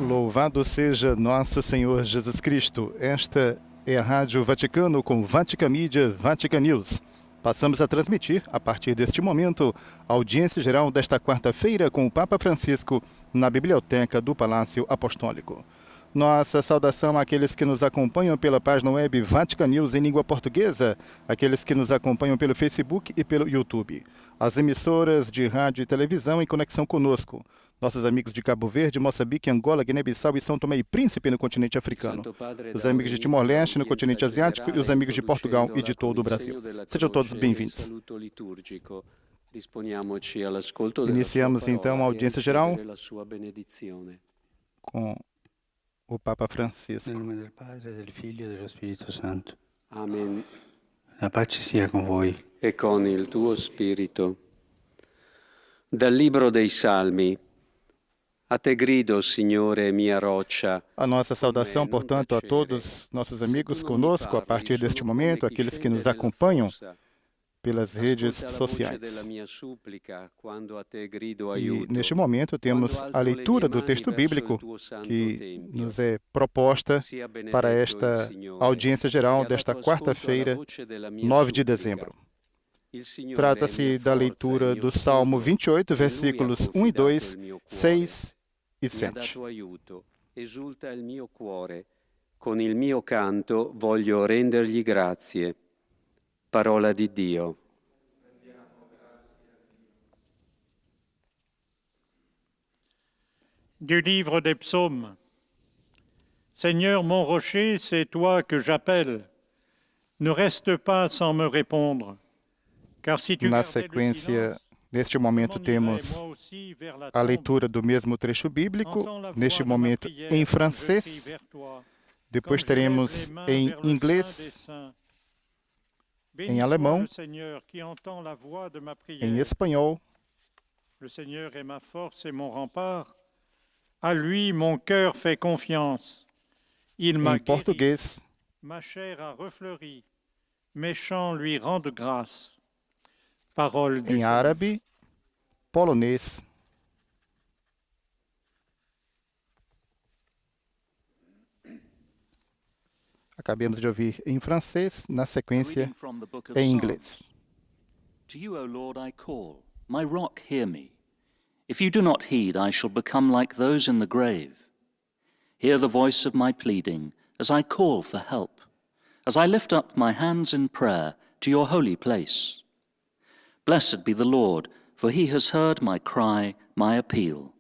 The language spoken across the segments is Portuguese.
Louvado seja nosso Senhor Jesus Cristo. Esta é a Rádio Vaticano com Vatican Media, Vatican News. Passamos a transmitir, a partir deste momento, a audiência geral desta quarta-feira com o Papa Francisco na Biblioteca do Palácio Apostólico. Nossa saudação àqueles que nos acompanham pela página web Vatican News em língua portuguesa, aqueles que nos acompanham pelo Facebook e pelo YouTube, as emissoras de rádio e televisão em conexão conosco, nossos amigos de Cabo Verde, Moçambique, Angola, Guiné-Bissau e São Tomé e Príncipe no continente africano, os amigos de Timor-Leste no continente asiático e os amigos de Portugal e de todo o Brasil. Sejam todos bem-vindos. Iniciamos então a audiência geral com o Papa Francisco. Em nome del Padre, del Figlio e dello Spirito Santo. Amen. La pace sia con voi. E con il tuo spirito. Dal libro dei Salmi. A te grido, Signore, mia roccia. A nossa saudação, portanto, a todos nossos amigos conosco a partir deste momento, aqueles que nos acompanham pelas redes sociais. E neste momento temos a leitura do texto bíblico que nos é proposta para esta audiência geral desta quarta-feira, 9 de dezembro. Trata-se da leitura do Salmo 28, versículos 1 e 2, 6 e 7. Esulta il mio cuore, con il mio canto voglio rendergli grazie. Parola di Dio. Du livre des psaumes. Seigneur mon rocher, c'est toi que j'appelle. Ne reste pas sans me répondre. Car si tu Na gardais le sequência, silence, neste momento, temos moi aussi vers la a tombe. leitura do mesmo trecho bíblico, Entends la voix neste de ma momento prière em quand je francês, crie vers toi. depois Comme je lève teremos les mains em vers le Saint des inglês, saints. em Béni alemão, soit le Seigneur qui entend la voix de ma prière. em espanhol, Le Seigneur est ma force et mon rempart. À lui, mon cœur fait confiance. Il m'a em guéri, português, ma chair a refleuri. Mes chants lui rendent grâce. Parole du em árabe, polonês. Acabamos de ouvir em francês, na sequência, Reading from the book of em Psalms. inglês. To you, O Lord, I call. My rock, hear me. If you do not heed, I shall become like those in the grave. Hear the voice of my pleading as I call for help, as I lift up my hands in prayer to your holy place. Blessed be the Lord, for he has heard my cry, my appeal.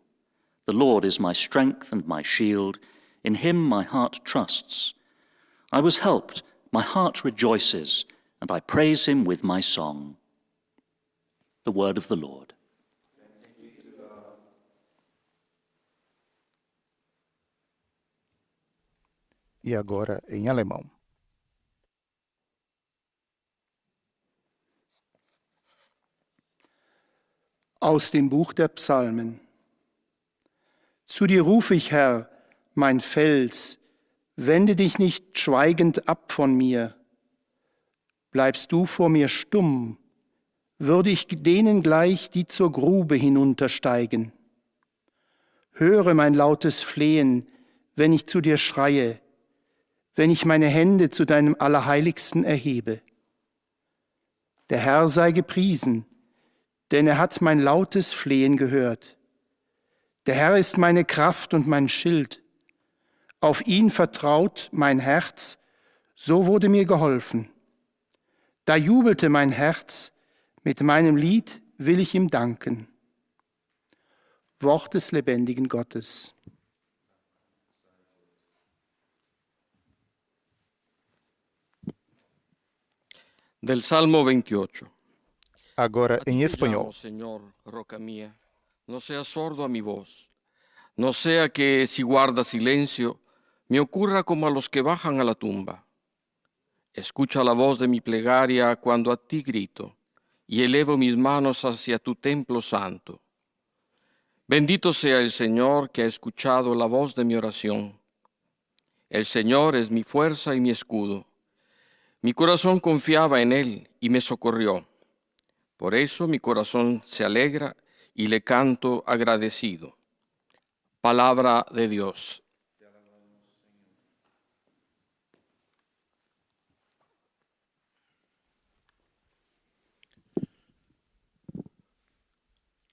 The Lord is my strength and my shield. In him my heart trusts. I was helped, my heart rejoices, and I praise him with my song. The word of the Lord. E agora em alemão. Aus dem Buch der Psalmen. Zu dir rufe ich, Herr, mein Fels, wende dich nicht schweigend ab von mir. Bleibst du vor mir stumm, würde ich denen gleich, die zur Grube hinuntersteigen. Höre mein lautes Flehen, wenn ich zu dir schreie, wenn ich meine Hände zu deinem Allerheiligsten erhebe. Der Herr sei gepriesen, denn er hat mein lautes Flehen gehört. Der Herr ist meine Kraft und mein Schild. Auf ihn vertraut mein Herz, so wurde mir geholfen. Da jubelte mein Herz, mit meinem Lied will ich ihm danken. Wort des lebendigen Gottes. Del Salmo 28. Agora em Te espanhol. llamo, Señor, roca mía, no seas sordo a mi voz. No sea que, si guarda silencio, me ocurra como a los que bajan a la tumba. Escucha la voz de mi plegaria cuando a ti grito, y elevo mis manos hacia tu templo santo. Bendito sea el Señor que ha escuchado la voz de mi oración. El Señor es mi fuerza y mi escudo. Mi corazón confiaba en Él y me socorrió. Por eso mi corazón se alegra y le canto agradecido. Palabra de Dios.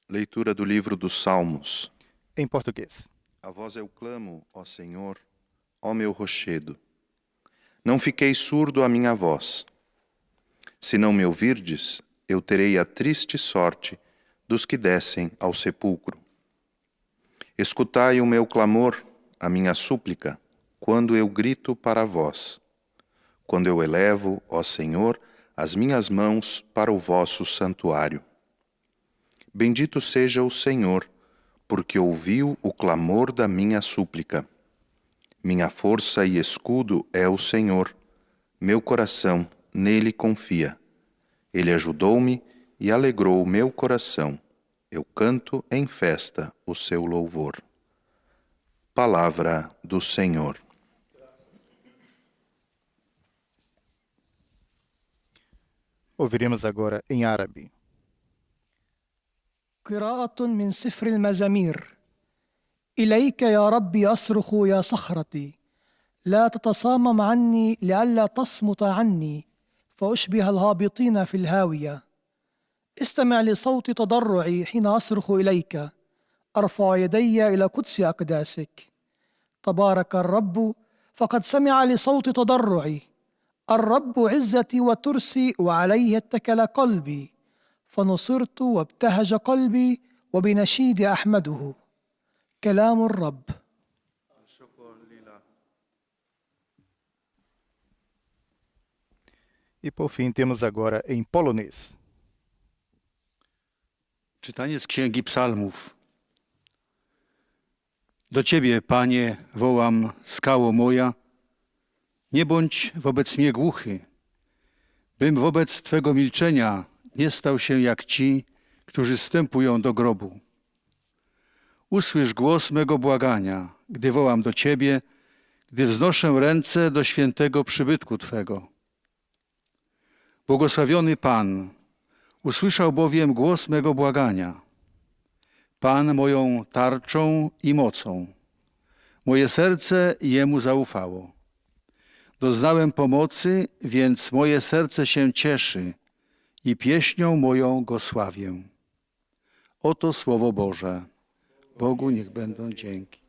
Leitura do livro dos Salmos. Em português. A vós eu clamo, ó Senhor, ó meu rochedo. Não fiquei surdo à minha voz. Se não me ouvirdes, eu terei a triste sorte dos que descem ao sepulcro. Escutai o meu clamor, a minha súplica, quando eu grito para vós. Quando eu elevo, ó Senhor, as minhas mãos para o vosso santuário. Bendito seja o Senhor, porque ouviu o clamor da minha súplica. Minha força e escudo é o Senhor. Meu coração nele confia. Ele ajudou-me e alegrou meu coração. Eu canto em festa o seu louvor. Palavra do Senhor. Ouviremos agora em árabe. قراءة من سفر المزامير. إليك يا ربي أصرخ يا صخرتي، لا تتصامم عني لئلا تصمت عني فأشبه الهابطين في الهاوية. استمع لصوت تضرعي حين أصرخ إليك، أرفع يدي إلى قدس أقداسك. تبارك الرب فقد سمع لصوت تضرعي. الرب عزتي وترسي وعليه اتكل قلبي. فنصرت وابتهج قلبي وبنشيد أحمده. كلام الرب. E por fim temos agora em polonês. Czytanie z Księgi Psalmów. Do Ciebie, Panie, wołam, skało moja. Nie bądź wobec mnie głuchy, bym wobec Twego milczenia nie stał się jak ci, którzy wstępują do grobu. Usłysz głos mego błagania, gdy wołam do Ciebie, gdy wznoszę ręce do świętego przybytku Twego. Błogosławiony Pan, usłyszał bowiem głos mego błagania. Pan moją tarczą i mocą. Moje serce Jemu zaufało. Doznałem pomocy, więc moje serce się cieszy i pieśnią moją Go sławię. Oto Słowo Boże. Bogu niech będą dzięki.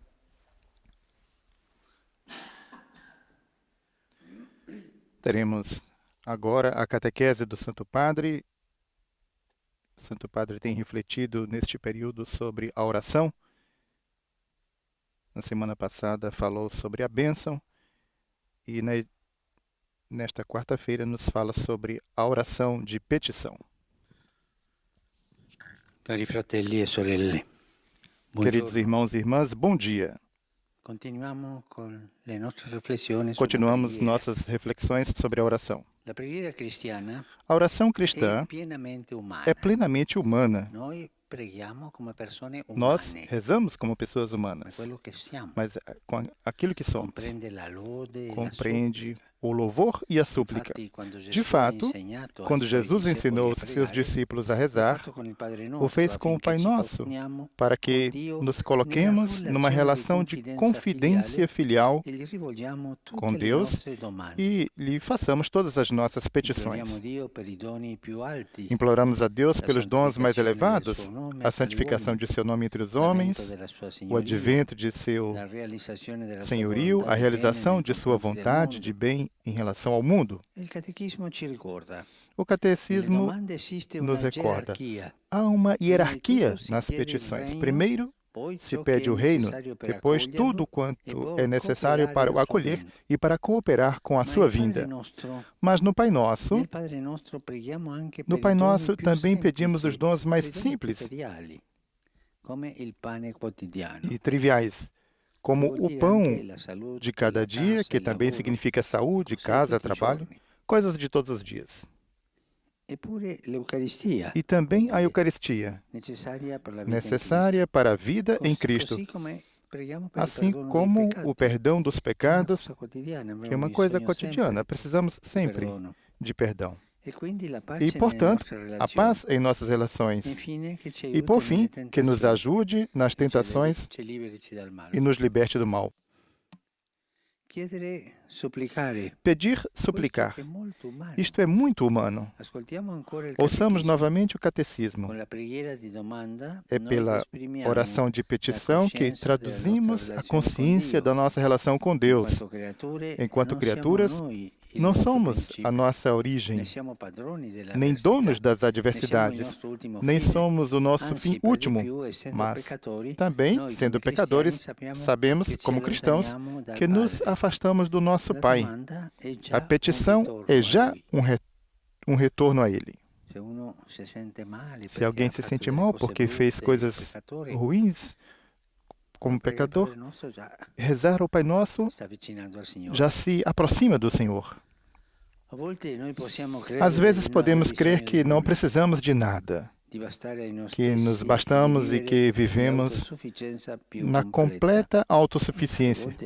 Teremos agora a catequese do Santo Padre. O Santo Padre tem refletido neste período sobre a oração. Na semana passada falou sobre a bênção e nesta quarta-feira nos fala sobre a oração de petição. Cari fratelli e sorelle. Queridos irmãos e irmãs, bom dia. Continuamos com le nostre riflessioni sulla Continuamos preghiera. nossas reflexões sobre a oração. La preghiera cristiana A oração è cristã pienamente umana. é plenamente humana. Noi preghiamo come persone Nós umane, rezamos como pessoas per humanas, quello che siamo. mas com aquilo que somos. Comprende la lode e la Compreende supplica. o louvor e a súplica. Infatti, quando Gesù De ha fato, insegnato ai quando suoi Jesus discepoli ensinou a os seus pregare, discípulos a l'ha rezar, fatto con il Padre o Nostro, fez com o affinché Pai ci Nosso, proponiamo para con que Dio nos nella coloquemos numa relação de confidência filial e gli rivolgiamo tutte com le Deus nostre domande. e lhe façamos todas as nossas Imploriamo petições. Dio per i doni più alti, Imploramos a Deus la pelos dons mais santificazione del elevados, suo nome a tra gli santificação uomini, de seu nome entre os l'avvento homens, della sua o signoria, advento de seu la realizzazione della sua senhorio, volontà a di realização bene de nei sua confronti del vontade mondo. de bem em relação ao mundo. Il catechismo ci ricorda. O Nelle catecismo domande esiste nos una recorda. gerarchia. Há uma hierarquia Prima de tudo, nas se chiede il petições. reino, Primeiro, poi se ciò pede che o è reino, necessario per depois accoglierlo tudo e quanto poi é necessário para o cooperare al suo acolher bene. e para cooperar com a Ma sua il Padre vinda. Nostro, Mas no Pai Nosso, nel Padre Nostro preghiamo anche no per Pai i doni Nosso più também pedimos os semplici, dons mais per i doni simples materiali, come il pane quotidiano. e triviais, como Vuol o dire pão anche la salute, de cada la dia, casa, que il também lavoro, significa saúde, cose di casa, tutti i trabalho, giorni. coisas de todos os dias. Eppure l'Eucaristia, E também a Eucaristia, necessaria per la vita in Cristo. necessária para a vida em Così Cristo, come preghiamo per il assim perdono dei como peccati. o perdão dos È una pecados, cosa quotidiana, que é abbiamo uma coisa bisogno cotidiana. sempre Precisamos di sempre perdono. de perdão. E, portanto, a paz em nossas relações. E, por fim, que nos ajude nas tentações e nos liberte do mal. Pedir, suplicar. Isto é muito humano. Ouçamos novamente o catecismo. É pela oração de petição que traduzimos a consciência da nossa relação com Deus. Enquanto criaturas, não somos a nossa origem, nem donos das adversidades, nem somos o nosso fim último, mas também, sendo pecadores, sabemos, como cristãos, que nos afastamos do nosso Pai. A petição é já um retorno a Ele. Se alguém se sente mal porque fez coisas ruins, como pecador, rezar ao Pai Nosso já se aproxima do Senhor. Às vezes podemos crer que não precisamos de nada, que nos bastamos e que vivemos na completa autossuficiência.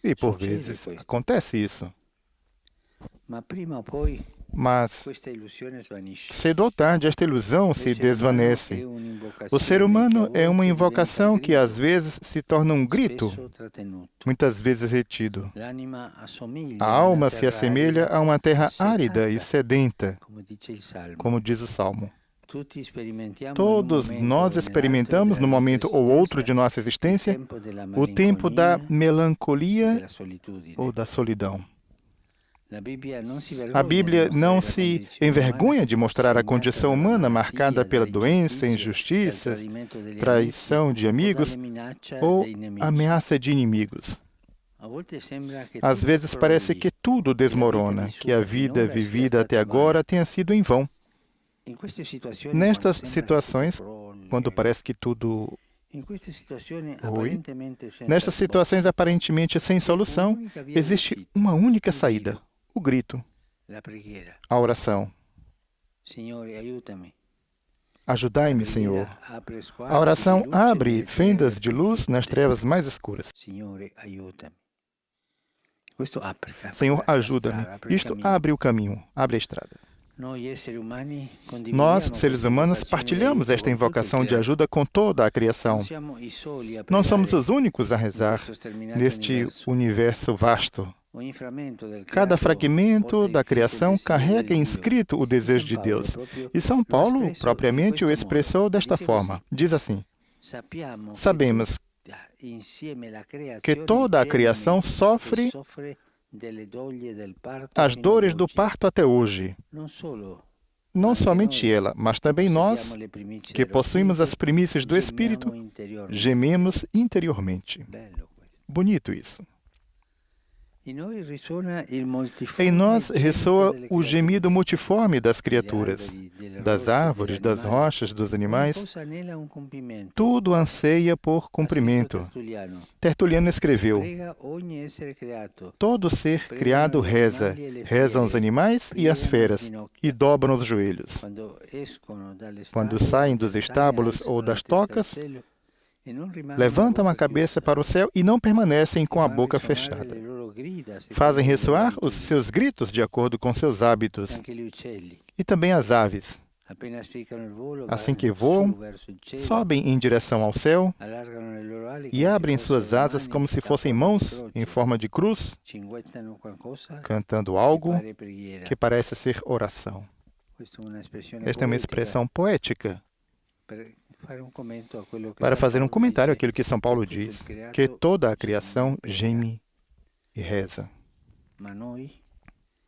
E, por vezes, acontece isso. Mas, cedo ou tarde, esta ilusão se desvanece. O ser humano é uma invocação que, às vezes, se torna um grito, muitas vezes retido. A alma se assemelha a uma terra árida e sedenta, como diz o Salmo. Todos nós experimentamos, num momento ou outro de nossa existência, o tempo da melancolia ou da solidão. A Bíblia não se envergonha de mostrar a condição humana marcada pela doença, injustiças, traição de amigos ou ameaça de inimigos. Às vezes parece que tudo desmorona, que a vida vivida até agora tenha sido em vão. Nestas situações, quando parece que tudo ruim, nestas situações aparentemente sem solução, existe uma única saída: o grito, a oração. Ajudai-me, Senhor. A oração abre fendas de luz nas trevas mais escuras. Senhor, ajuda-me. Isto abre o caminho, abre a estrada. Nós, seres humanos, partilhamos esta invocação de ajuda com toda a criação. Não somos os únicos a rezar neste universo vasto. Cada fragmento da criação carrega inscrito o desejo de Deus. E São Paulo propriamente o expressou desta forma. Diz assim: sabemos que toda a criação sofre as dores do parto até hoje. Não somente ela, mas também nós, que possuímos as primícias do Espírito, gememos interiormente. Bonito isso. Em nós ressoa o gemido multiforme das criaturas, das árvores, das rochas, dos animais. Tudo anseia por cumprimento. Tertuliano escreveu: todo ser criado reza, rezam os animais e as feras, e dobram os joelhos. Quando saem dos estábulos ou das tocas, levantam a cabeça para o céu e não permanecem com a boca fechada. Fazem ressoar os seus gritos de acordo com seus hábitos. E também as aves. Assim que voam, sobem em direção ao céu e abrem suas asas como se fossem mãos em forma de cruz, cantando algo que parece ser oração. Esta é uma expressão poética para fazer um comentário àquilo que São Paulo diz, que toda a criação geme e reza.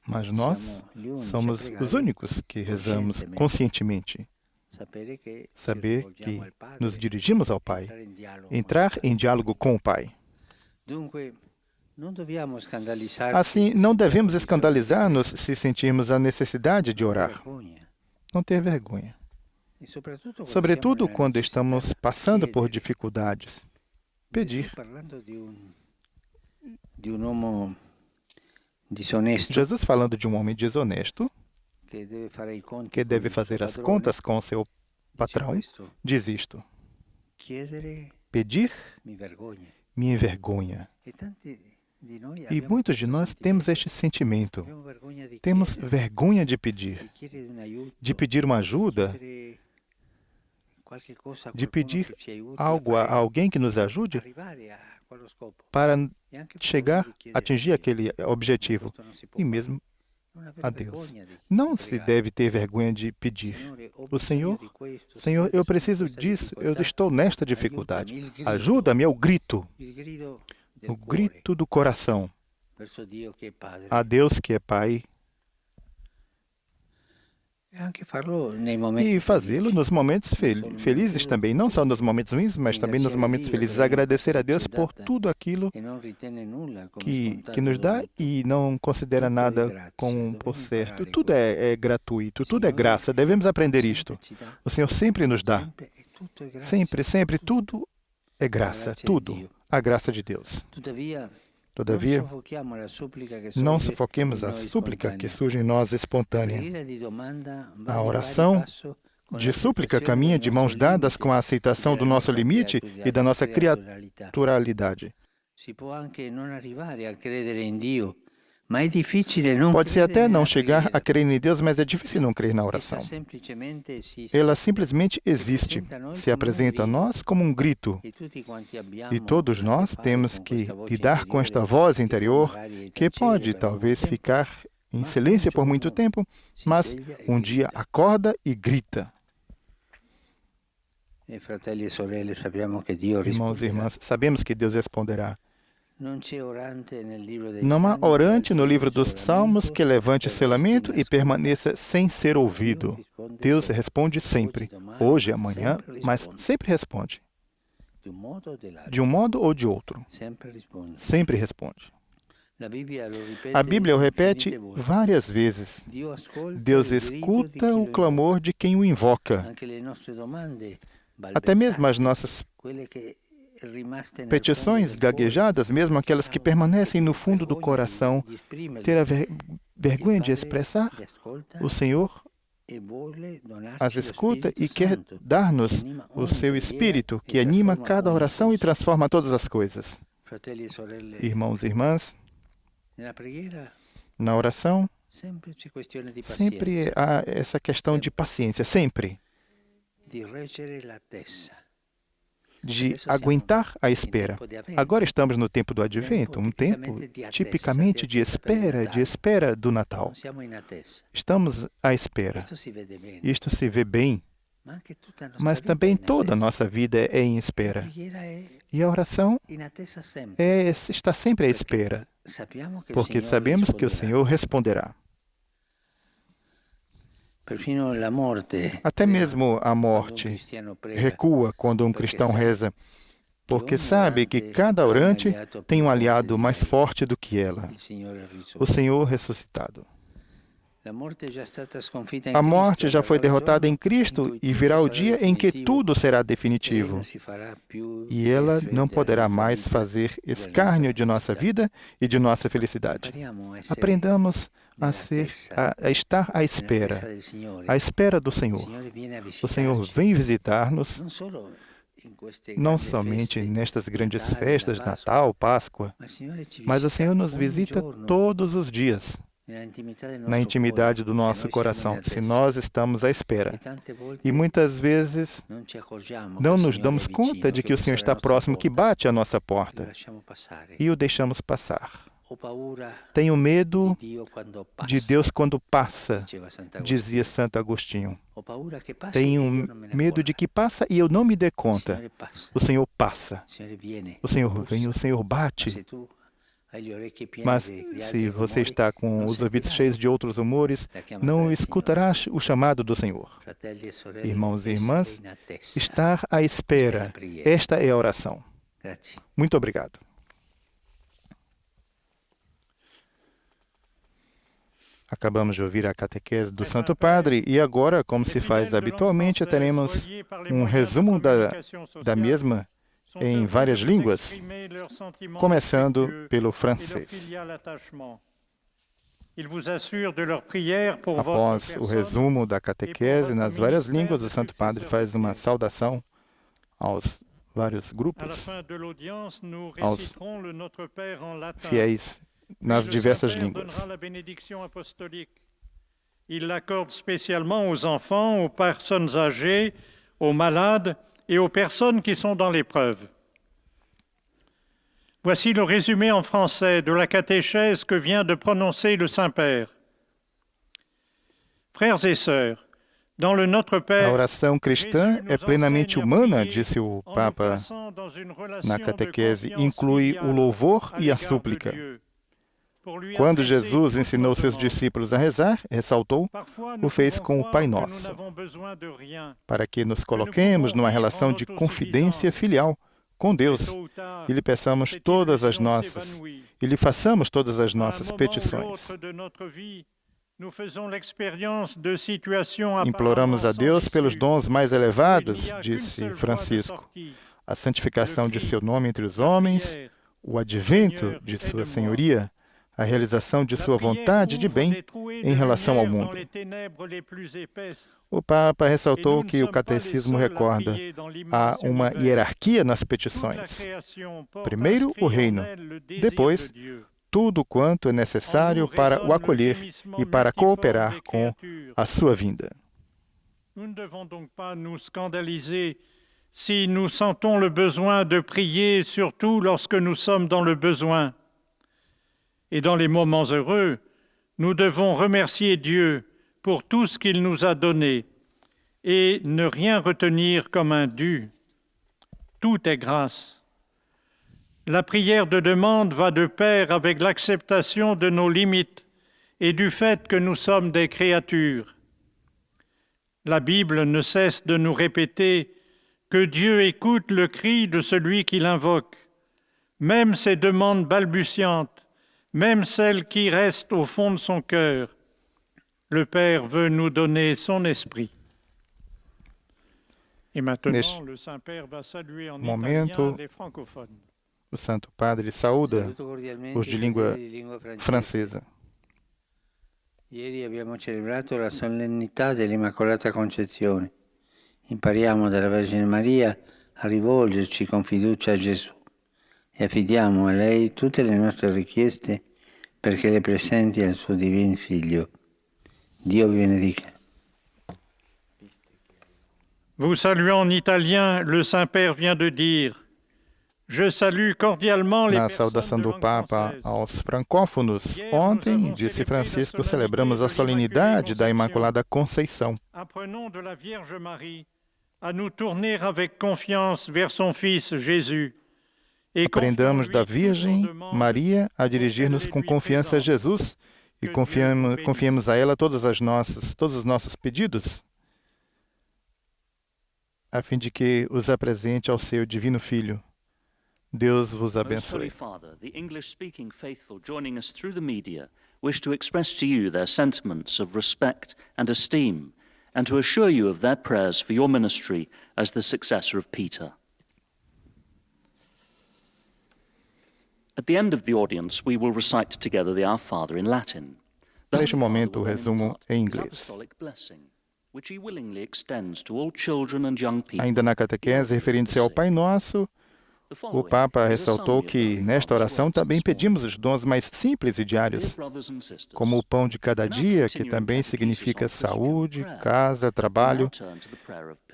Mas nós somos os únicos que rezamos conscientemente. Saber que nos dirigimos ao Pai, entrar em diálogo com o Pai. Assim, não devemos escandalizar-nos se sentirmos a necessidade de orar. Não ter vergonha. Sobretudo quando estamos passando por dificuldades. Pedir. Jesus falando de um homem desonesto que deve fazer as contas com seu patrão, diz isto: pedir me envergonha. E muitos de nós temos este sentimento. Temos vergonha de pedir uma ajuda, de pedir algo a alguém que nos ajude para atingir aquele objetivo. E mesmo a Deus. Não se deve ter vergonha de pedir. O Senhor, eu preciso disso, eu estou nesta dificuldade. Ajuda-me, é o grito do coração a Deus que é Pai. E fazê-lo nos momentos felizes também, não só nos momentos ruins, mas também nos momentos felizes. Agradecer a Deus por tudo aquilo que nos dá e não considera nada como por certo. Tudo é gratuito, tudo é graça. Devemos aprender isto. O Senhor sempre nos dá. Sempre, sempre, tudo é graça, tudo. A graça de Deus. Todavia, não sufoquemos a súplica que surge em nós espontânea. A oração de súplica caminha de mãos dadas com a aceitação do nosso limite e da nossa criaturalidade. Pode-se até não chegar a crer em Deus, mas é difícil não crer na oração. Ela simplesmente existe, se apresenta a nós como um grito. E todos nós temos que lidar com esta voz interior que pode talvez ficar em silêncio por muito tempo, mas um dia acorda e grita. Irmãos e irmãs, sabemos que Deus responderá. Não há orante no livro dos Salmos que levante seu lamento e permaneça sem ser ouvido. Deus responde sempre, hoje, amanhã, mas sempre responde. De um modo ou de outro. Sempre responde. A Bíblia o repete várias vezes. Deus escuta o clamor de quem o invoca. Até mesmo as nossas petições gaguejadas, mesmo aquelas que permanecem no fundo do coração, ter a vergonha de expressar, o Senhor as escuta e quer dar-nos o seu Espírito, que anima cada oração e transforma todas as coisas. Irmãos e irmãs, na oração, sempre há essa questão de paciência, sempre. De aguentar a espera. Agora estamos no tempo do Advento, um tempo tipicamente de espera do Natal. Estamos à espera. Isto se vê bem, mas também toda a nossa vida é em espera. E a oração está sempre à espera, porque sabemos que o Senhor responderá. Até mesmo a morte recua quando um cristão reza, porque sabe que cada orante tem um aliado mais forte do que ela, o Senhor ressuscitado. A morte já foi derrotada em Cristo e virá o dia em que tudo será definitivo. E ela não poderá mais fazer escárnio de nossa vida e de nossa felicidade. Aprendamos a estar à espera do Senhor. O Senhor vem visitar-nos, não somente nestas grandes festas, Natal, Páscoa, mas o Senhor nos visita todos os dias, na intimidade do nosso coração, se nós estamos à espera. E muitas vezes não nos damos conta de que o Senhor está próximo, que bate à nossa porta, e o deixamos passar. Tenho medo de Deus quando passa, dizia Santo Agostinho. Tenho medo de que passa e eu não me dê conta. O Senhor passa. O Senhor vem, o Senhor bate. Mas se você está com os ouvidos cheios de outros humores, não escutarás o chamado do Senhor. Irmãos e irmãs, estar à espera. Esta é a oração. Muito obrigado. Acabamos de ouvir a catequese do Santo Padre e agora, como se faz habitualmente, teremos um resumo da mesma em várias línguas, começando pelo francês. Após o resumo da catequese nas várias línguas, o Santo Padre faz uma saudação aos vários À la grupos, fin de l'audience, nous aos réciterons le Notre Père en latin. fiéis Puis nas le diversas Saint-Père línguas. donnera la bénédiction apostolique. Il l'accorde spécialement aux enfants, aux personnes âgées, aux malades et aux personnes qui sont dans l'épreuve. Voici le résumé en français de la catéchèse que vient de prononcer le Saint-Père. Frères et sœurs, dans le Notre A Père, oração cristã é plenamente humana, disse o Papa na catequese, inclui o louvor e a súplica. Quando Jesus ensinou seus discípulos a rezar, ressaltou, o fez com o Pai Nosso, para que nos coloquemos numa relação de confidência filial com Deus e lhe peçamos todas as nossas, e lhe façamos todas as nossas petições. Imploramos a Deus pelos dons mais elevados, disse Francisco, a santificação de seu nome entre os homens, o advento de sua senhoria, a realização de sua vontade de bem em relação ao mundo. O Papa ressaltou que o catecismo recorda há uma hierarquia nas petições. Primeiro, o reino, depois, tudo quanto é necessário para o acolher e para cooperar com a sua vinda. Nous ne devons donc pas nous scandaliser si nous sentons le besoin de prier, surtout lorsque nous sommes dans le besoin. Et dans les moments heureux, nous devons remercier Dieu pour tout ce qu'il nous a donné et ne rien retenir comme un dû. Tout est grâce. La prière de demande va de pair avec l'acceptation de nos limites et du fait que nous sommes des créatures. La Bible ne cesse de nous répéter que Dieu écoute le cri de celui qui l'invoque, même ses demandes balbutiantes, même celles qui restent au fond de son cœur. Le Père veut nous donner son esprit. Et maintenant, le Saint-Père va saluer en italien les francophones. O Santo Padre saúda os de língua francesa. Ieri abbiamo celebrato la solennità dell'Immacolata Concezione. Impariamo dalla Vergine Maria a rivolgerci con fiducia a Gesù e affidiamo a lei tutte le nostre richieste perché le presenti al suo Divin Figlio. Dio vi benedica. Vous saluant en italien, le Saint-Père vient de dire: Je salue cordialement les Na personnes saudação de do langue Papa française. aos francófonos, ontem, disse Francisco, celebramos a solenidade da Imaculada Conceição. Apprenons de la Vierge Marie à nous tourner avec confiance vers son Fils Jésus. Et Aprendamos da confions-lui Virgem toutes nos demandes, Maria a dirigir-nos com confiança a Jesus e confiemos a ela todos os nossos pedidos, a fim de que os apresente ao seu Divino Filho. Deus vos Most Holy abençoe. Father, the English-speaking faithful joining us through the media wish to express to you their sentiments of respect and esteem and to assure you of their prayers for your ministry as the successor of Peter. At the end of the audience, we will recite together the Our Father in Latin. The Neste Holy momento, o Father will then resumo impart em his inglês. apostolic blessing, which he willingly extends to all children and young people. Ainda na catequese, referindo-se ao Pai Nosso, The o following Papa is a ressaltou summary of que, the Holy nesta Father's oração, words também this morning. pedimos os dons mais simples e diários, Dear brothers and sisters, como o pão de cada dia, que também significa saúde, casa, trabalho,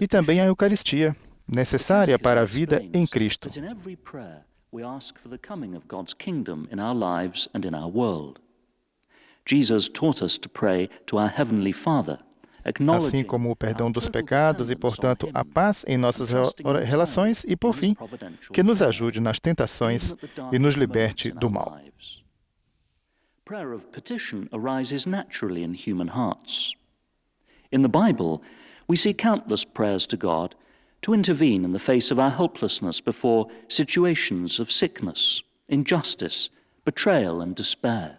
e também a Eucaristia, necessária para a vida em Cristo. That in every prayer we ask for the coming of God's kingdom in our lives and in our world. Jesus taught us to pray to our heavenly Father, Assim como o perdão dos pecados e, portanto, a paz em nossas relações e, por fim, que nos ajude nas tentações e nos liberte do mal. Prayer of petition arises naturally in human hearts. In the Bible, we see countless prayers to God to intervene in the face of our helplessness before situations of sickness, injustice, betrayal, and despair.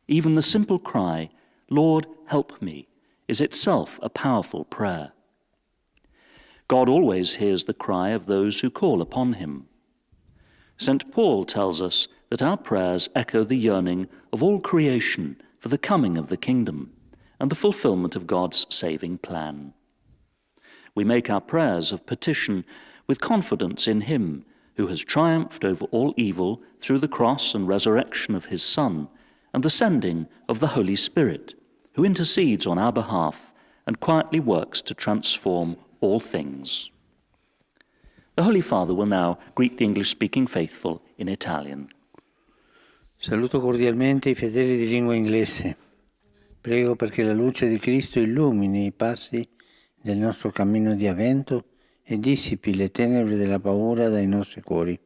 Even the simple cry, "Lord, help me," is itself a powerful prayer. God always hears the cry of those who call upon him. St. Paul tells us that our prayers echo the yearning of all creation for the coming of the kingdom and the fulfillment of God's saving plan. We make our prayers of petition with confidence in him who has triumphed over all evil through the cross and resurrection of his Son, and the sending of the Holy Spirit, who intercedes on our behalf and quietly works to transform all things. The Holy Father will now greet the English-speaking faithful in Italian. Saluto cordialmente i fedeli di lingua inglese. Prego perché la luce di Cristo illumini i passi del nostro cammino di avvento e dissipi le tenebre della paura dai nostri cuori.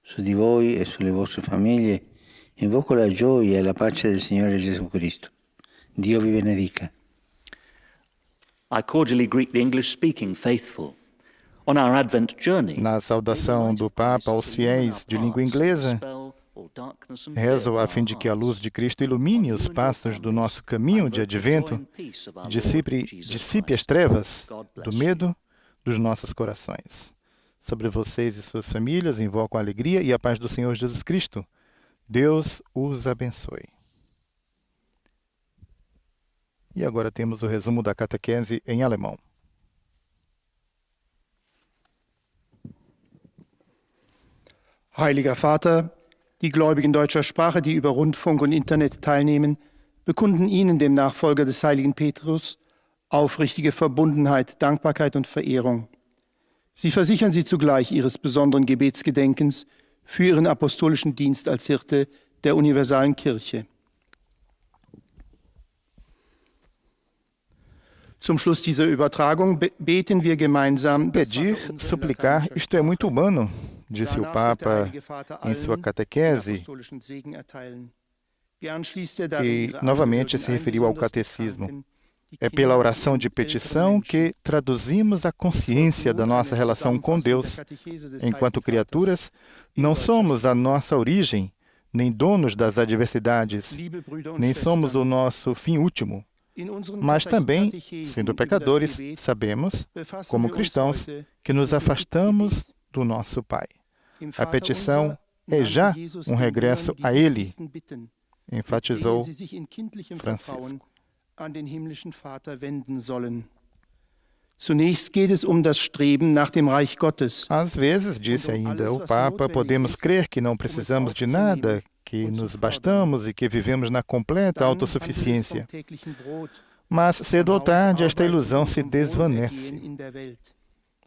Su di voi e sulle vostre famiglie invoco la gioia e la pace del Signore Gesù Cristo. Dio vi benedica. I cordially greet the English-speaking faithful. On our Advent journey, Na saudação do Papa aos fiéis de língua inglesa, rezo a fim de que a luz de Cristo ilumine os passos do nosso caminho de advento, dissipe as trevas do medo dos nossos corações. Sobre vocês e suas famílias, invoco a alegria e a paz do Senhor Jesus Cristo. Deus os abençoe. E agora temos o resumo da catequese em alemão. Heiliger Vater, die Gläubigen deutscher Sprache, die über Rundfunk und Internet teilnehmen, bekunden Ihnen, dem Nachfolger des heiligen Petrus, aufrichtige Verbundenheit, Dankbarkeit und Verehrung. Sie versichern Sie zugleich Ihres besonderen Gebetsgedenkens für Ihren apostolischen Dienst als Hirte der universalen Kirche. Zum Schluss dieser Übertragung beten wir gemeinsam. Pedir, suplicar, isto é muito humano, disse o Papa em sua catequese, e novamente se referiu ao catecismo. É pela oração de petição que traduzimos a consciência da nossa relação com Deus. Enquanto criaturas, não somos a nossa origem, nem donos das adversidades, nem somos o nosso fim último. Mas também, sendo pecadores, sabemos, como cristãos, que nos afastamos do nosso Pai. A petição é já um regresso a Ele, enfatizou Francisco. Às vezes, disse ainda o Papa, podemos crer que não precisamos de nada, que nos bastamos e que vivemos na completa autossuficiência. Mas, cedo ou tarde, esta ilusão se desvanece.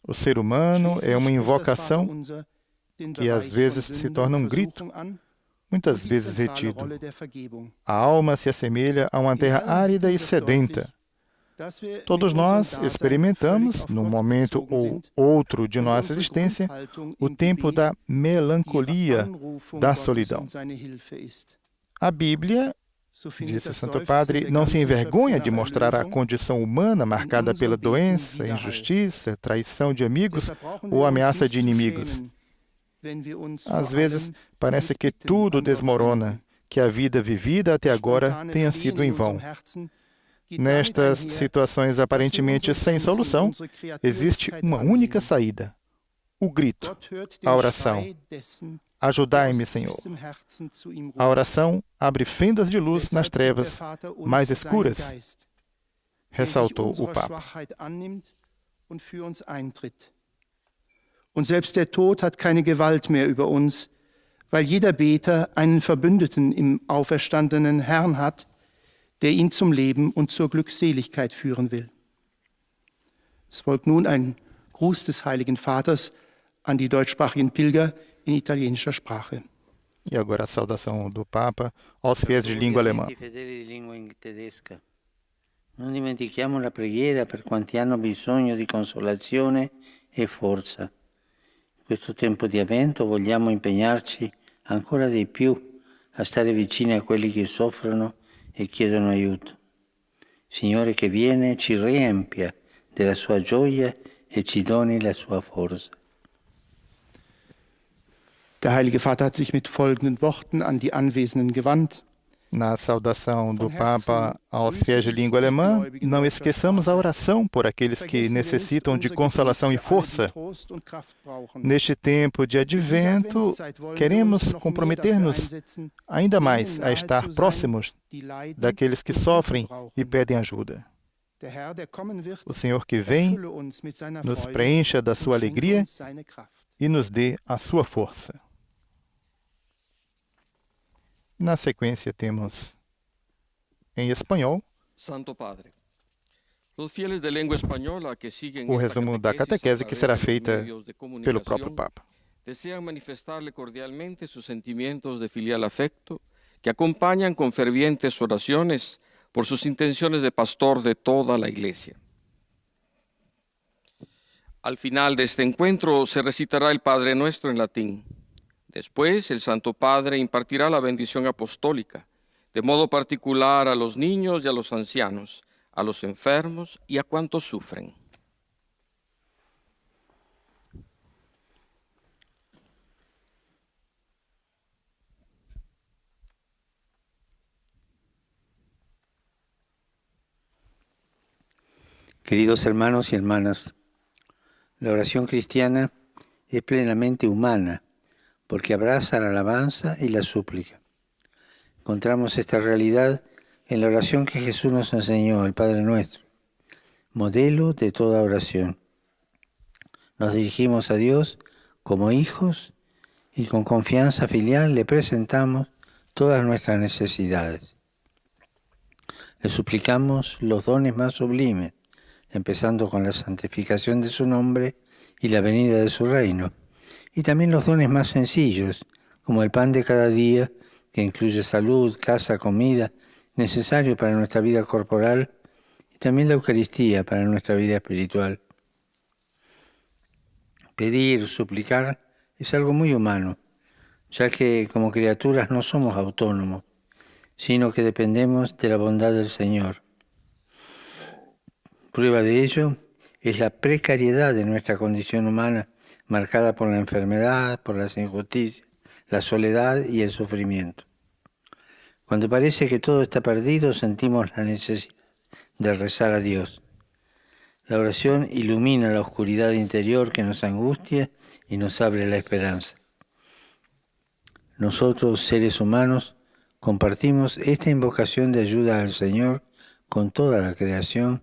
O ser humano é uma invocação que às vezes se torna um grito, muitas vezes retido. A alma se assemelha a uma terra árida e sedenta. Todos nós experimentamos, num momento ou outro de nossa existência, o tempo da melancolia, da solidão. A Bíblia, disse o Santo Padre, não se envergonha de mostrar a condição humana marcada pela doença, injustiça, traição de amigos ou ameaça de inimigos. Às vezes, parece que tudo desmorona, que a vida vivida até agora tenha sido em vão. Nestas situações aparentemente sem solução, existe uma única saída: o grito, a oração. Ajudai-me, Senhor. A oração abre fendas de luz nas trevas mais escuras, ressaltou o Papa. Und selbst der Tod hat keine Gewalt mehr über uns, weil jeder Beter einen Verbündeten im auferstandenen Herrn hat, der ihn zum Leben und zur Glückseligkeit führen will. Es folgt nun ein Gruß des Heiligen Vaters an die deutschsprachigen Pilger in italienischer Sprache. E agora a saudação do Papa aos fiéis de língua alemã. Non dimentichiamo la preghiera per quanti hanno bisogno di consolazione e forza. In questo tempo di avvento vogliamo impegnarci ancora di più a stare vicini a quelli che soffrono e chiedono aiuto. Signore che viene ci riempia della sua gioia e ci doni la sua forza. Der Heilige Vater hat sich mit folgenden Worten an die Anwesenden gewandt. Na saudação do Papa aos fiéis de língua alemã, não esqueçamos a oração por aqueles que necessitam de consolação e força. Neste tempo de advento, queremos comprometer-nos ainda mais a estar próximos daqueles que sofrem e pedem ajuda. O Senhor que vem nos preencha da sua alegria e nos dê a sua força. Na sequência temos em espanhol Santo Padre, os fieles de língua espanhola que seguem o resumo da catequese que será feita pelo próprio Papa. Desean manifestarle cordialmente sus sentimientos de filial afecto que acompañan con fervientes oraciones por sus intenciones de pastor de toda la Iglesia. Al final de este encuentro se recitará el Padre Nuestro en latín. Después, el Santo Padre impartirá la bendición apostólica, de modo particular a los niños y a los ancianos, a los enfermos y a cuantos sufren. Queridos hermanos y hermanas, la oración cristiana es plenamente humana porque abraza la alabanza y la súplica. Encontramos esta realidad en la oración que Jesús nos enseñó, el Padre Nuestro, modelo de toda oración. Nos dirigimos a Dios como hijos y con confianza filial le presentamos todas nuestras necesidades. Le suplicamos los dones más sublimes, empezando con la santificación de su nombre y la venida de su reino, y también los dones más sencillos, como el pan de cada día, que incluye salud, casa, comida, necesario para nuestra vida corporal, y también la Eucaristía para nuestra vida espiritual. Pedir, suplicar, es algo muy humano, ya que como criaturas no somos autónomos, sino que dependemos de la bondad del Señor. Prueba de ello es la precariedad de nuestra condición humana, marcada por la enfermedad, por las injusticias, la soledad y el sufrimiento. Cuando parece que todo está perdido, sentimos la necesidad de rezar a Dios. La oración ilumina la oscuridad interior que nos angustia y nos abre la esperanza. Nosotros, seres humanos, compartimos esta invocación de ayuda al Señor con toda la creación,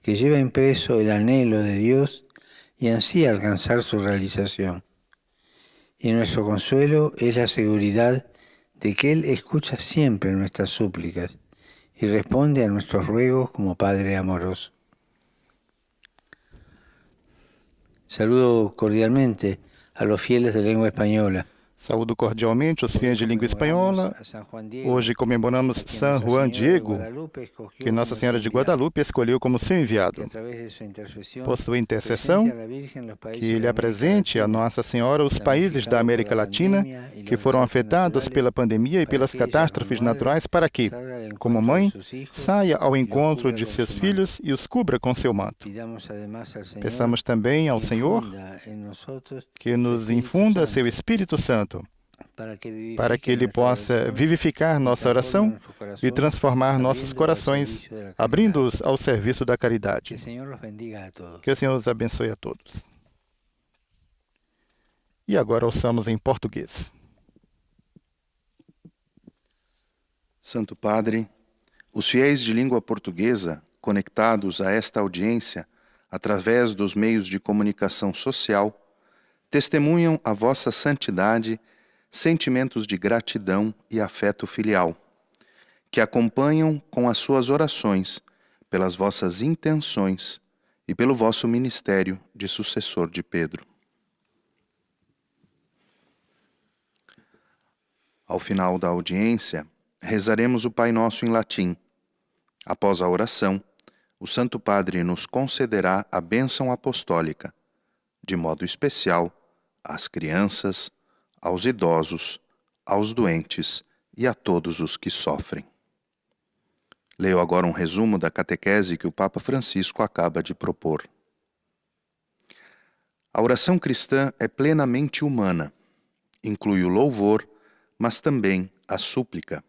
que lleva impreso el anhelo de Dios y ansía alcanzar su realización. Y nuestro consuelo es la seguridad de que Él escucha siempre nuestras súplicas y responde a nuestros ruegos como Padre amoroso. Saludo cordialmente a los fieles de lengua española. Saúdo cordialmente os fiéis de língua espanhola. Hoje comemoramos San Juan Diego, que Nossa Senhora de Guadalupe escolheu como seu enviado. Por sua intercessão, que Ele apresente a Nossa Senhora os países da América Latina que foram afetados pela pandemia e pelas catástrofes naturais para que, como mãe, saia ao encontro de seus filhos e os cubra com seu manto. Peçamos também ao Senhor que nos infunda seu Espírito Santo, para que Ele possa vivificar nossa oração e transformar nossos corações, abrindo-os ao serviço da caridade. Que o Senhor os abençoe a todos. E agora ouçamos em português. Santo Padre, os fiéis de língua portuguesa, conectados a esta audiência através dos meios de comunicação social, testemunham a vossa santidade sentimentos de gratidão e afeto filial, que acompanham com as suas orações, pelas vossas intenções e pelo vosso ministério de sucessor de Pedro. Ao final da audiência, rezaremos o Pai Nosso em latim. Após a oração, o Santo Padre nos concederá a bênção apostólica, de modo especial às crianças, aos idosos, aos doentes e a todos os que sofrem. Leio agora um resumo da catequese que o Papa Francisco acaba de propor. A oração cristã é plenamente humana, inclui o louvor, mas também a súplica.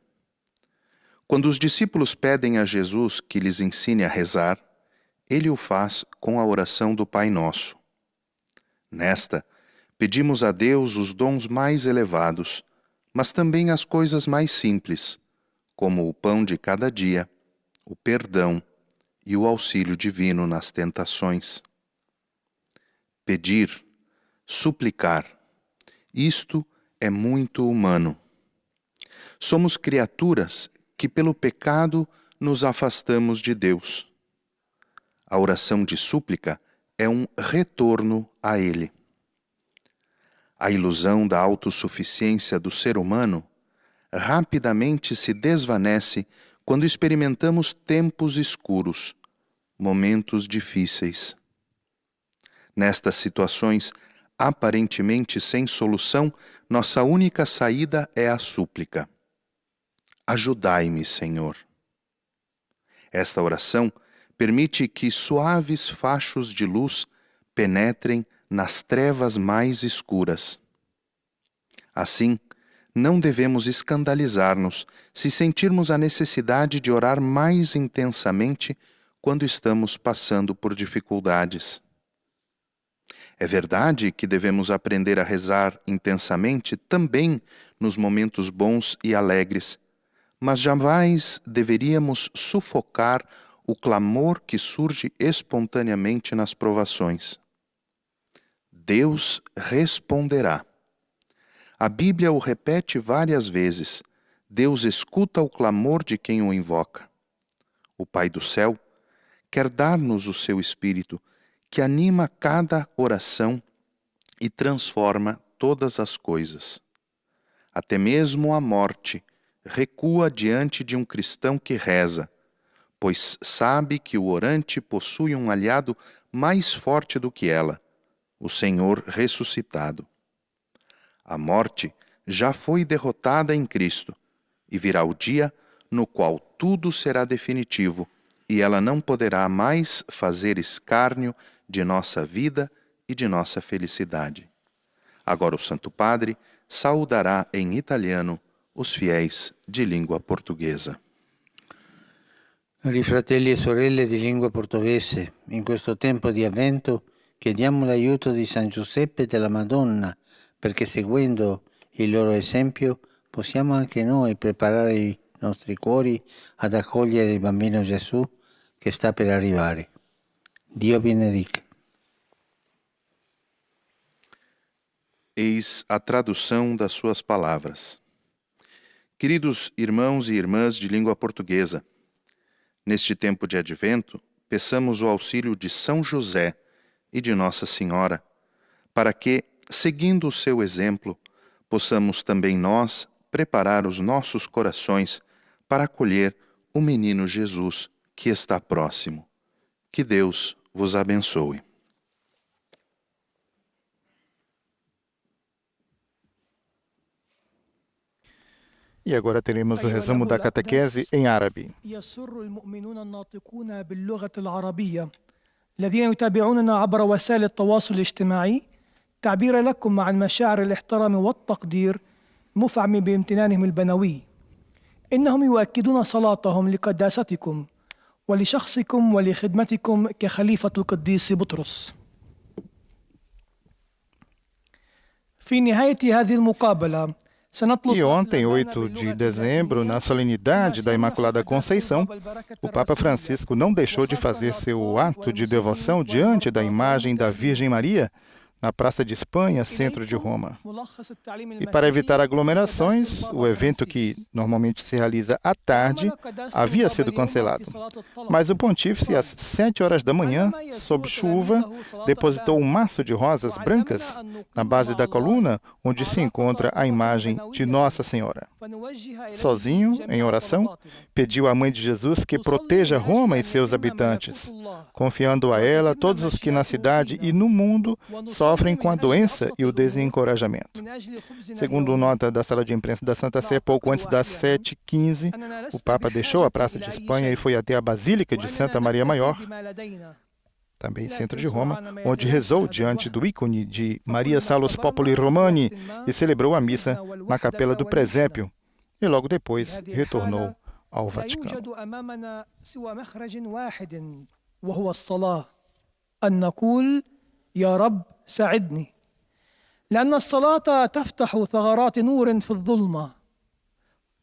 Quando os discípulos pedem a Jesus que lhes ensine a rezar, Ele o faz com a oração do Pai Nosso. Nesta, pedimos a Deus os dons mais elevados, mas também as coisas mais simples, como o pão de cada dia, o perdão e o auxílio divino nas tentações. Pedir, suplicar, isto é muito humano. Somos criaturas que pelo pecado nos afastamos de Deus. A oração de súplica é um retorno a Ele. A ilusão da autossuficiência do ser humano rapidamente se desvanece quando experimentamos tempos escuros, momentos difíceis. Nestas situações aparentemente sem solução, nossa única saída é a súplica. Ajudai-me, Senhor. Esta oração permite que suaves fachos de luz penetrem nas trevas mais escuras. Assim, não devemos escandalizar-nos se sentirmos a necessidade de orar mais intensamente quando estamos passando por dificuldades. É verdade que devemos aprender a rezar intensamente também nos momentos bons e alegres, mas jamais deveríamos sufocar o clamor que surge espontaneamente nas provações. Deus responderá. A Bíblia o repete várias vezes. Deus escuta o clamor de quem o invoca. O Pai do céu quer dar-nos o seu Espírito, que anima cada oração e transforma todas as coisas. Até mesmo a morte recua diante de um cristão que reza, pois sabe que o orante possui um aliado mais forte do que ela, o Senhor ressuscitado. A morte já foi derrotada em Cristo, e virá o dia no qual tudo será definitivo, e ela não poderá mais fazer escárnio de nossa vida e de nossa felicidade. Agora o Santo Padre saudará em italiano os fiéis de língua portuguesa. Cari fratelli e sorelle di lingua portoghese, in questo tempo di avvento chiediamo l'aiuto di San Giuseppe e della Madonna, perché seguendo il loro esempio possiamo anche noi preparare i nostri cuori ad accogliere il bambino Gesù che sta per arrivare. Dio benedica. Eis a tradução das suas palavras. Queridos irmãos e irmãs de língua portuguesa, neste tempo de advento, peçamos o auxílio de São José e de Nossa Senhora, para que, seguindo o seu exemplo, possamos também nós preparar os nossos corações para acolher o menino Jesus que está próximo. Que Deus vos abençoe. E agora teremos o resumo da catequese em árabe. الذين يتابعوننا عبر وسائل التواصل الاجتماعي تعبير لكم عن مشاعر الاحترام والتقدير مفعم بامتنانهم البنوي. إنهم يؤكدون صلاتهم لقداستكم ولشخصكم ولخدمتكم كخليفة القديس بطرس. في نهاية هذه المقابلة E ontem, 8 de dezembro, na solenidade da Imaculada Conceição, o Papa Francisco não deixou de fazer seu ato de devoção diante da imagem da Virgem Maria na Praça de Espanha, centro de Roma. E para evitar aglomerações, o evento, que normalmente se realiza à tarde, havia sido cancelado. Mas o pontífice, às 7 horas da manhã, sob chuva, depositou um maço de rosas brancas na base da coluna onde se encontra a imagem de Nossa Senhora. Sozinho, em oração, pediu à Mãe de Jesus que proteja Roma e seus habitantes, confiando a ela todos os que na cidade e no mundo sofrem com a doença e o desencorajamento. Segundo nota da sala de imprensa da Santa Sé, pouco antes das 7h15, o Papa deixou a Praça de Espanha e foi até a Basílica de Santa Maria Maior, também centro de Roma, onde rezou diante do ícone de Maria Salus Populi Romani e celebrou a missa na Capela do Presépio, e logo depois retornou ao Vaticano. يا رب ساعدني لأن الصلاة تفتح ثغرات نور في الظلمة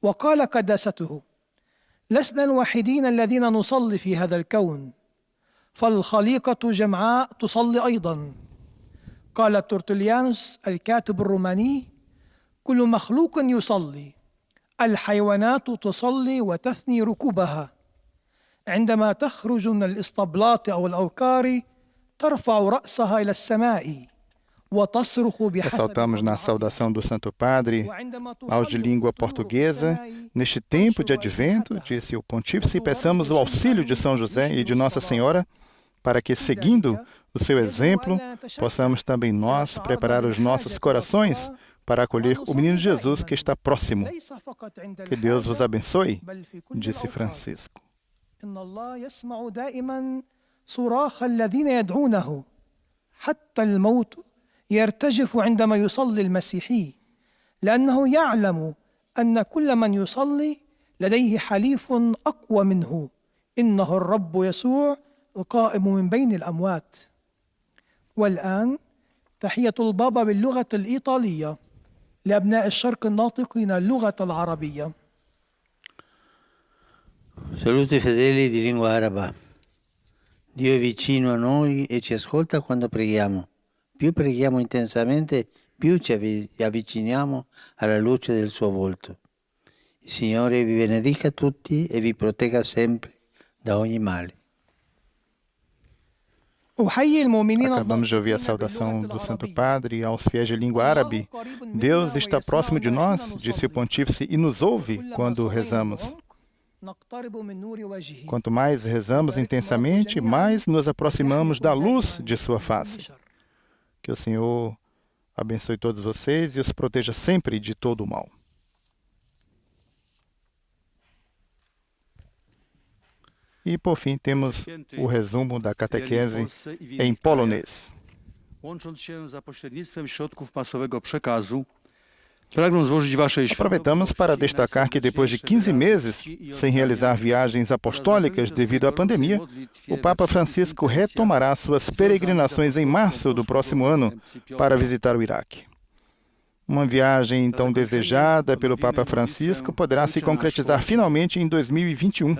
وقال قداسته لسنا الوحيدين الذين نصلي في هذا الكون، فالخليقة جمعاء تصلي أيضا. قال ترتليانوس الكاتب الروماني: كل مخلوق يصلي، الحيوانات تصلي وتثني ركوبها، عندما تخرج من الإسطبلات أو الأوكار ترفع رأسها إلى السماء وتصرخ بحسب. Ressaltamos na saudação do Santo Padre aos de língua portuguesa: neste tempo de advento, disse o Pontífice, peçamos o auxílio de São José e de Nossa Senhora para que, seguindo o seu exemplo, possamos também nós preparar os nossos corações para acolher o menino Jesus que está próximo. Que Deus vos abençoe, disse Francisco. صراخ الذين يدعونه حتى الموت يرتجف عندما يصلي المسيحي، لأنه يعلم أن كل من يصلي لديه حليف أقوى منه، إنه الرب يسوع القائم من بين الأموات. والآن تحية البابا باللغة الإيطالية لأبناء الشرق الناطقين اللغة العربية. Saluti fedeli di lingua araba. Dio è vicino a noi e ci ascolta quando preghiamo. Più preghiamo intensamente, più ci avviciniamo alla luce del suo volto. Il Signore vi benedica tutti e vi protegga sempre da ogni male. Acabamos de ouvir a saudação do Santo Padre aos fiéis de língua árabe. Deus está próximo de nós, disse o Pontífice, e nos ouve quando rezamos. Quanto mais rezamos intensamente, mais nos aproximamos da luz de sua face. Que o Senhor abençoe todos vocês e os proteja sempre de todo o mal. E, por fim, temos o resumo da catequese em polonês. Aproveitamos para destacar que depois de 15 meses sem realizar viagens apostólicas devido à pandemia, o Papa Francisco retomará suas peregrinações em março do próximo ano para visitar o Iraque. Uma viagem tão desejada pelo Papa Francisco poderá se concretizar finalmente em 2021.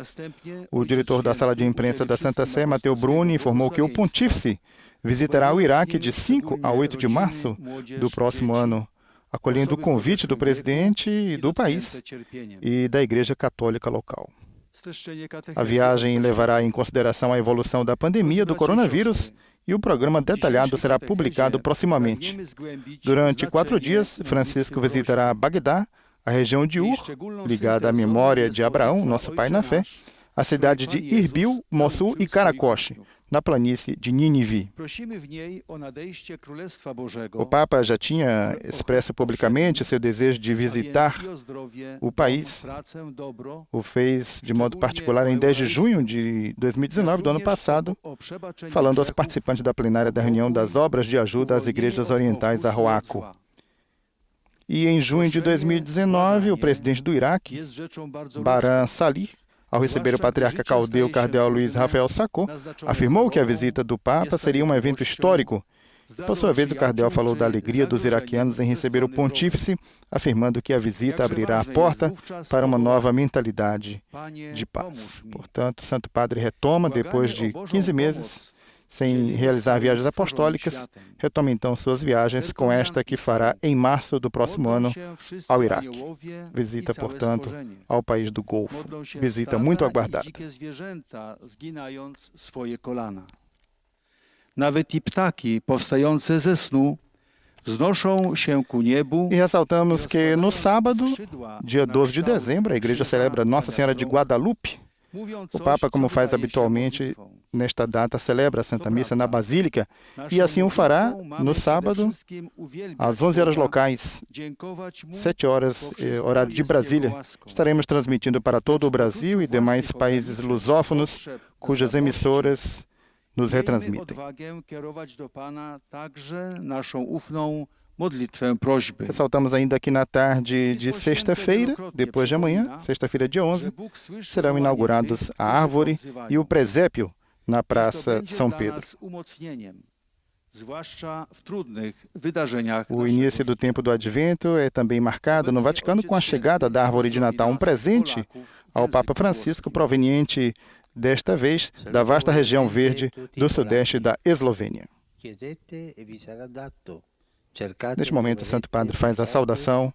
O diretor da sala de imprensa da Santa Sé, Matteo Bruni, informou que o Pontífice visitará o Iraque de 5 a 8 de março do próximo ano, acolhendo o convite do presidente do país e da Igreja Católica local. A viagem levará em consideração a evolução da pandemia do coronavírus e o programa detalhado será publicado proximamente. Durante 4 dias, Francisco visitará Bagdá, a região de Ur, ligada à memória de Abraão, nosso pai na fé, a cidade de Irbil, Mossul e Karakosh, na planície de Nínive. O Papa já tinha expresso publicamente seu desejo de visitar o país. O fez de modo particular em 10 de junho de 2019, do ano passado, falando aos participantes da plenária da reunião das obras de ajuda às igrejas orientais a Roaco. E em junho de 2019, o presidente do Iraque, Barham Salih, ao receber o patriarca caldeu cardeal Luiz Rafael Sacco, afirmou que a visita do Papa seria um evento histórico. Por sua vez, o cardeal falou da alegria dos iraquianos em receber o pontífice, afirmando que a visita abrirá a porta para uma nova mentalidade de paz. Portanto, o Santo Padre retoma, depois de 15 meses, sem realizar viagens apostólicas, retoma então suas viagens, com esta que fará em março do próximo ano ao Iraque. Visita, portanto, ao país do Golfo. Visita muito aguardada. E ressaltamos que no sábado, dia 12 de dezembro, a igreja celebra Nossa Senhora de Guadalupe. O Papa, como faz habitualmente nesta data, celebra a Santa Missa na Basílica e assim o fará no sábado, às 11 horas locais, 7 horas, horário de Brasília. Estaremos transmitindo para todo o Brasil e demais países lusófonos, cujas emissoras nos retransmitem. Ressaltamos ainda que na tarde de sexta-feira, depois de amanhã, sexta-feira, dia 11, serão inaugurados a árvore e o presépio na Praça São Pedro. O início do tempo do Advento é também marcado no Vaticano com a chegada da árvore de Natal, um presente ao Papa Francisco proveniente, desta vez, da vasta região verde do sudeste da Eslovênia. Neste momento, o Santo Padre faz a saudação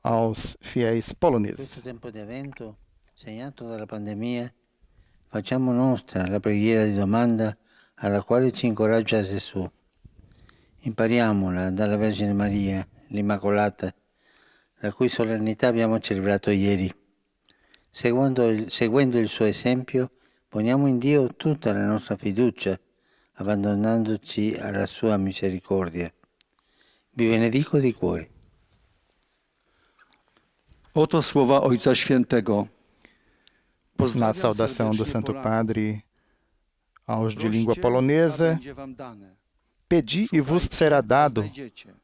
aos fiéis poloneses. Segnato dalla pandemia, facciamo nostra la preghiera di domanda alla quale ci incoraggia Gesù. Impariamola dalla Vergine Maria, l'Immacolata, la cui solennità abbiamo celebrato ieri. Seguendo il suo esempio, poniamo in Dio tutta la nostra fiducia, abbandonandoci alla sua misericordia. Vi benedico di cuore. Oto słowa Ojca Świętego. Na saudação do Santo Padre aos de língua polonesa, pedi e vos será dado,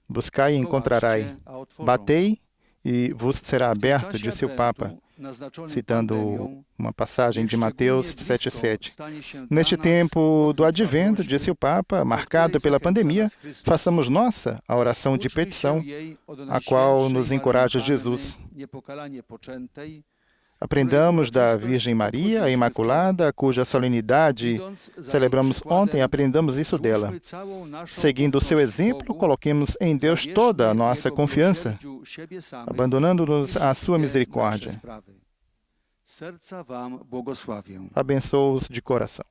buscai e encontrarai, batei e vos será aberto, disse o Papa, citando uma passagem de Mateus 7,7. Neste tempo do Advento, disse o Papa, marcado pela pandemia, façamos nossa a oração de petição, a qual nos encoraja Jesus. Aprendamos da Virgem Maria, a Imaculada, cuja solenidade celebramos ontem, aprendamos isso dela. Seguindo o seu exemplo, coloquemos em Deus toda a nossa confiança, abandonando-nos à sua misericórdia. Abençoe-os de coração.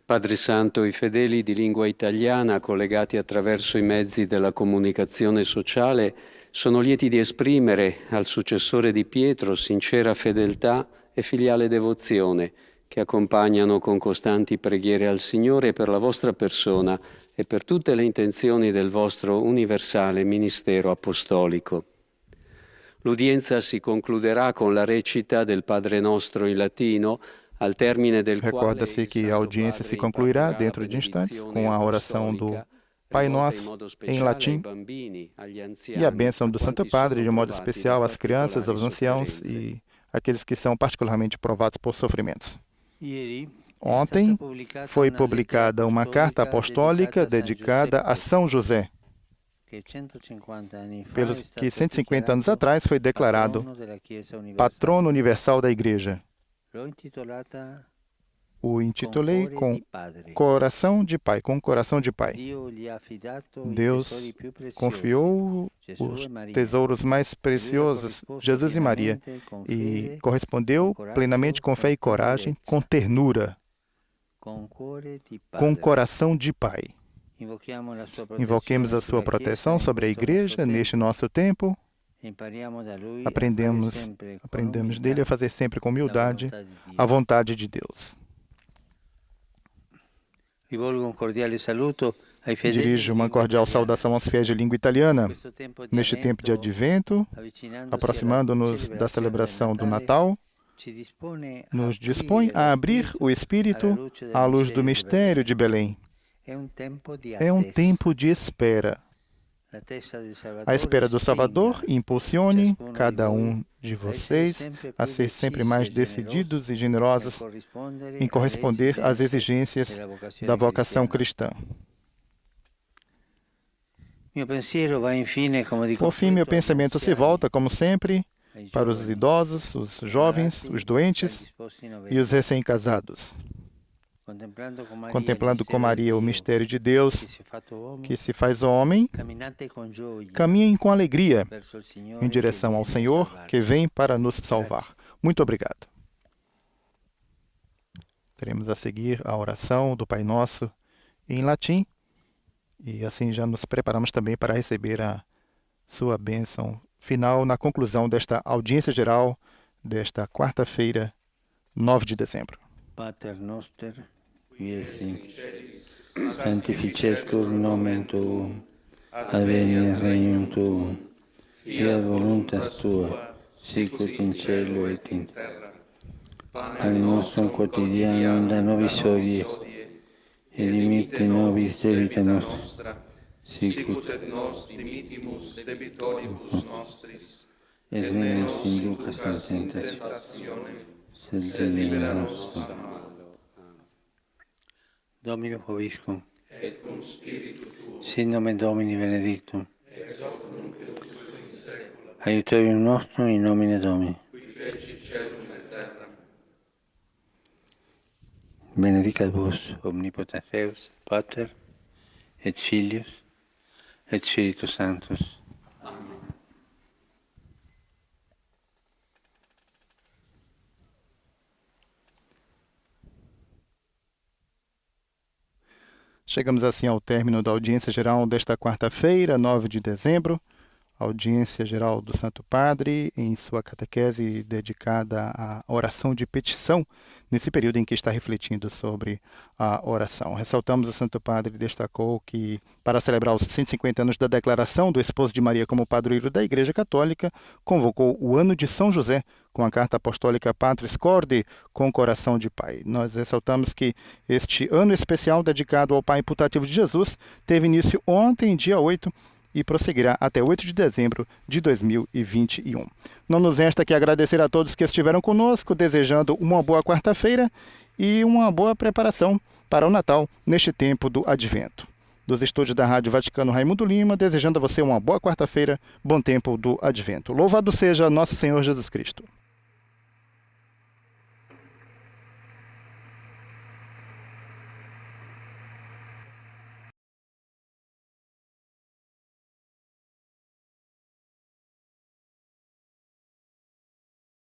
Padre Santo, i fedeli di lingua italiana collegati attraverso i mezzi della comunicazione sociale sono lieti di esprimere al successore di Pietro sincera fedeltà e filiale devozione che accompagnano con costanti preghiere al Signore per la vostra persona e per tutte le intenzioni del vostro universale ministero apostolico. L'udienza si concluderà con la recita del Padre Nostro in latino. Recorda-se que a audiência se concluirá dentro de instantes com a oração do Pai Nosso em latim e a bênção do Santo Padre, de modo especial às crianças, aos anciãos e aqueles que são particularmente provados por sofrimentos. Ontem foi publicada uma carta apostólica dedicada a São José, pelos que 150 anos atrás foi declarado patrono universal da Igreja. O intitulei com coração de pai, com coração de pai. Deus confiou os tesouros mais preciosos, Jesus e Maria, e correspondeu plenamente com fé e coragem, com ternura, com coração de pai. Invoquemos a sua proteção sobre a Igreja neste nosso tempo. Aprendemos dele a fazer sempre com humildade a vontade de Deus. Dirijo uma cordial saudação aos fiéis de língua italiana. Neste tempo de Advento, aproximando-nos da celebração do Natal, nos dispõe a abrir o Espírito à luz do mistério de Belém. É um tempo de espera. A espera do Salvador impulsione cada um de vocês a ser sempre mais decididos e generosos em corresponder às exigências da vocação cristã. Por fim, meu pensamento se volta, como sempre, para os idosos, os jovens, os doentes e os recém-casados. Contemplando com Maria o mistério de Deus que se faz homem, caminhem com alegria em direção ao Senhor que vem para nos salvar. Muito obrigado. Teremos a seguir a oração do Pai Nosso em latim e assim já nos preparamos também para receber a sua bênção final na conclusão desta audiência geral desta quarta-feira, 9 de dezembro. Pater noster, qui es in celis, sanctificetur nomen tuum, adveniat regnum tuum, fiat voluntas tua, sicut in cielo et in terra. Pane nostrum quotidianum da nobis hodie, et dimitte nobis debita nostra, sicut et nos dimittimus debitoribus nostris, et ne nos inducas in tentationem, sed libera nos a malo. Domino Hoviscum, et cum spiritu tuo, sin nomen Domini benedictum, ex hoc nunc et usque in saecula, aiuterium nostrum in nomine Domini. qui feci caelum et terram. Benedicat vos omnipotens Deus, Pater, et Filius, et Spiritus Sanctus. Chegamos assim ao término da audiência geral desta quarta-feira, 9 de dezembro. Audiência geral do Santo Padre, em sua catequese dedicada à oração de petição, nesse período em que está refletindo sobre a oração. Ressaltamos, o Santo Padre destacou que, para celebrar os 150 anos da declaração do esposo de Maria como padroeiro da Igreja Católica, convocou o ano de São José, com a carta apostólica Patris Corde, com o coração de pai. Nós ressaltamos que este ano especial dedicado ao Pai Putativo de Jesus teve início ontem, dia 8, e prosseguirá até 8 de dezembro de 2021. Não nos resta que agradecer a todos que estiveram conosco, desejando uma boa quarta-feira e uma boa preparação para o Natal neste tempo do Advento. Dos estúdios da Rádio Vaticano, Raimundo Lima, desejando a você uma boa quarta-feira, bom tempo do Advento. Louvado seja nosso Senhor Jesus Cristo.